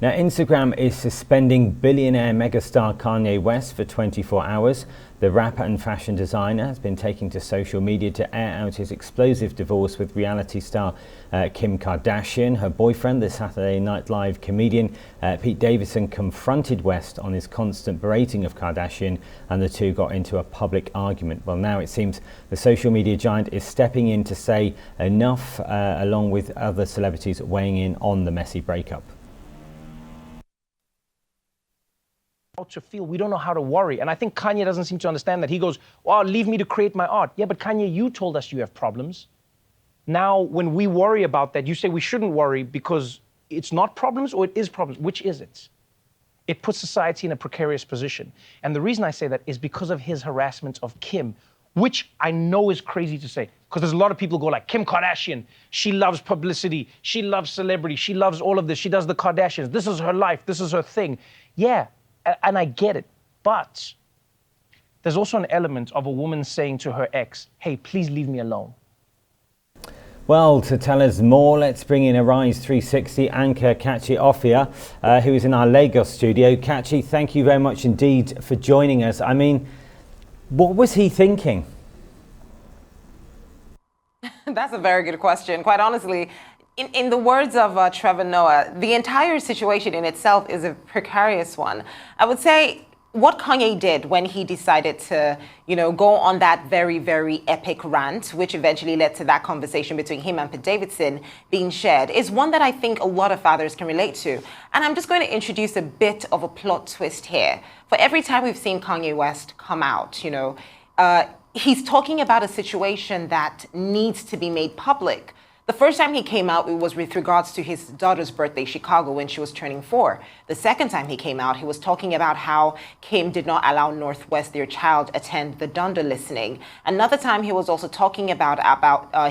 Now, Instagram is suspending billionaire megastar Kanye West for 24 hours. The rapper and fashion designer has been taking to social media to air out his explosive divorce with reality star Kim Kardashian. Her boyfriend, the Saturday Night Live comedian Pete Davidson, confronted West on his constant berating of Kardashian, and the two got into a public argument. Well, now it seems the social media giant is stepping in to say enough, along with other celebrities weighing in on the messy breakup. To feel, we don't know how to worry. And I think Kanye doesn't seem to understand that. He goes, well, leave me to create my art. Yeah, but Kanye, you told us you have problems. Now, when we worry about that, you say we shouldn't worry because it's not problems or it is problems. Which is it? It puts society in a precarious position. And the reason I say that is because of his harassment of Kim, which I know is crazy to say, because there's a lot of people who go like, Kim Kardashian, she loves publicity, she loves celebrity, she loves all of this, she does the Kardashians, this is her life, this is her thing. Yeah. And I get it, but there's also an element of a woman saying to her ex, hey, please leave me alone. Well, to tell us more, let's bring in Arise 360 anchor Kachi Offiah, who is in our Lagos studio. Kachi, thank you very much indeed for joining us. I mean, what was he thinking? That's a very good question. Quite honestly, in the words of Trevor Noah, the entire situation in itself is a precarious one. I would say what Kanye did when he decided to, go on that very, very epic rant, which eventually led to that conversation between him and Pete Davidson being shared, is one that I think a lot of fathers can relate to. And I'm just going to introduce a bit of a plot twist here. For every time we've seen Kanye West come out, he's talking about a situation that needs to be made public. The first time he came out, it was with regards to his daughter's birthday, Chicago, when she was turning 4. The second time he came out, he was talking about how Kim did not allow North West, their child, attend the Dunder listening. Another time he was also talking about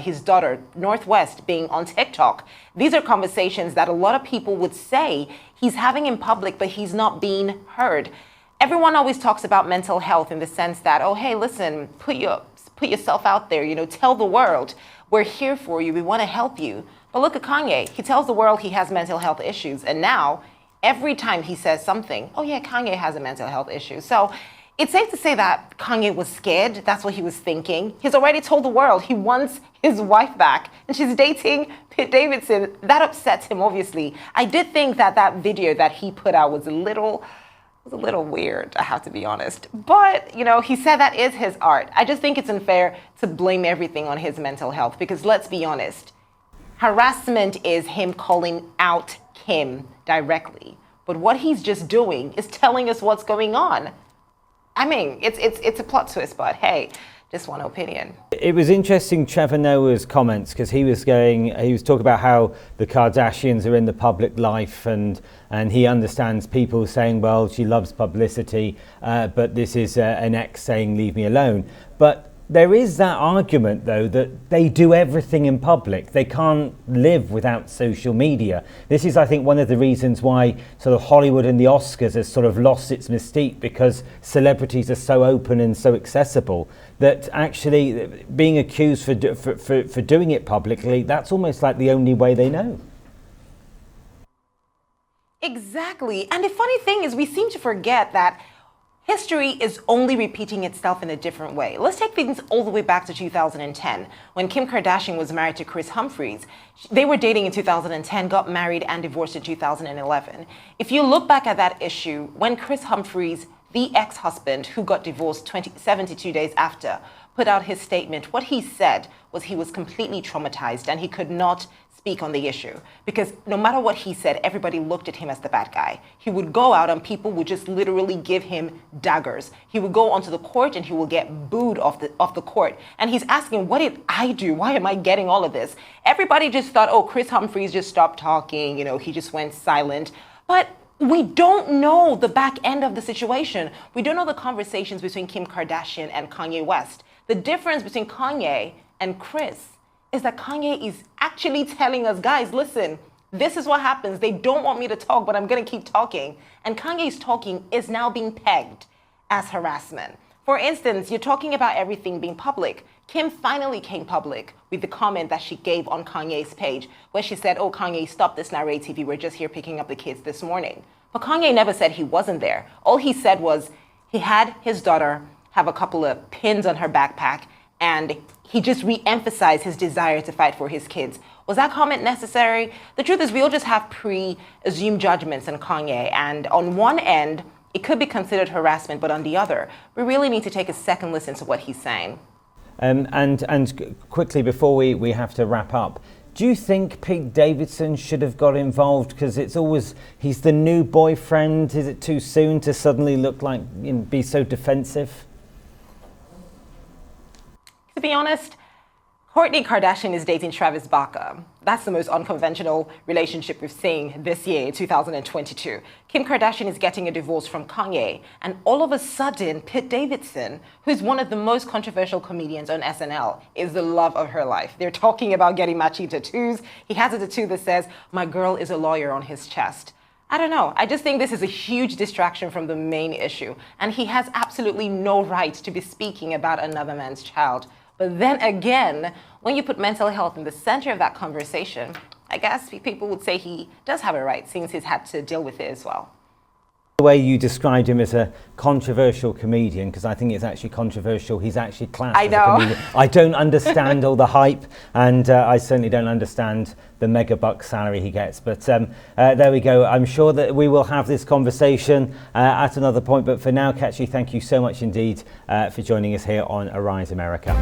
his daughter, North West, being on TikTok. These are conversations that a lot of people would say he's having in public, but he's not being heard. Everyone always talks about mental health in the sense that, oh, hey, listen, put yourself out there, tell the world. We're here for you. We want to help you. But look at Kanye. He tells the world he has mental health issues. And now, every time he says something, oh yeah, Kanye has a mental health issue. So it's safe to say that Kanye was scared. That's what he was thinking. He's already told the world he wants his wife back. And she's dating Pete Davidson. That upsets him, obviously. I did think that video that he put out was a little weird, I have to be honest. But, he said that is his art. I just think it's unfair to blame everything on his mental health because let's be honest, harassment is him calling out Kim directly. But what he's just doing is telling us what's going on. I mean, it's a plot twist, but hey, just one opinion. It was interesting, Trevor Noah's comments, because he was talking about how the Kardashians are in the public life and he understands people saying, well, she loves publicity, but this is an ex saying, leave me alone. But there is that argument, though, that they do everything in public. They can't live without social media. This is, I think, one of the reasons why sort of Hollywood and the Oscars has sort of lost its mystique, because celebrities are so open and so accessible that actually being accused for doing it publicly, that's almost like the only way they know. Exactly. And the funny thing is we seem to forget that history is only repeating itself in a different way. Let's take things all the way back to 2010, when Kim Kardashian was married to Kris Humphries. They were dating in 2010, got married and divorced in 2011. If you look back at that issue, when Kris Humphries, the ex-husband who got divorced 72 days after, put out his statement, what he said was he was completely traumatized and he could not speak on the issue because no matter what he said, everybody looked at him as the bad guy. He would go out and people would just literally give him daggers. He would go onto the court and he will get booed off the court. And he's asking, what did I do? Why am I getting all of this? Everybody just thought, oh, Kris Humphries just stopped talking. He just went silent. But we don't know the back end of the situation. We don't know the conversations between Kim Kardashian and Kanye West. The difference between Kanye and Kris is that Kanye is actually telling us, guys, listen, this is what happens. They don't want me to talk, but I'm going to keep talking. And Kanye's talking is now being pegged as harassment. For instance, you're talking about everything being public. Kim finally came public with the comment that she gave on Kanye's page, where she said, oh, Kanye, stop this narrative. You were just here picking up the kids this morning. But Kanye never said he wasn't there. All he said was he had his daughter have a couple of pins on her backpack, and he just re-emphasized his desire to fight for his kids. Was that comment necessary? The truth is, we all just have pre-assumed judgments on Kanye, and on one end, it could be considered harassment, but on the other, we really need to take a second listen to what he's saying. And quickly, before we have to wrap up, do you think Pete Davidson should have got involved? Because he's the new boyfriend. Is it too soon to suddenly look like, be so defensive? To be honest, Kourtney Kardashian is dating Travis Barker. That's the most unconventional relationship we've seen this year, 2022. Kim Kardashian is getting a divorce from Kanye, and all of a sudden, Pete Davidson, who's one of the most controversial comedians on SNL, is the love of her life. They're talking about getting matching tattoos. He has a tattoo that says, "My girl is a lawyer," on his chest. I don't know. I just think this is a huge distraction from the main issue, and he has absolutely no right to be speaking about another man's child. But then again, when you put mental health in the center of that conversation, I guess people would say he does have a right, since he's had to deal with it as well. The way you described him as a controversial comedian, because I think it's actually controversial, he's actually classed as a comedian. I don't understand all the hype, and I certainly don't understand the mega buck salary he gets. But there we go. I'm sure that we will have this conversation at another point. But for now, Kachi, thank you so much indeed for joining us here on Arise America.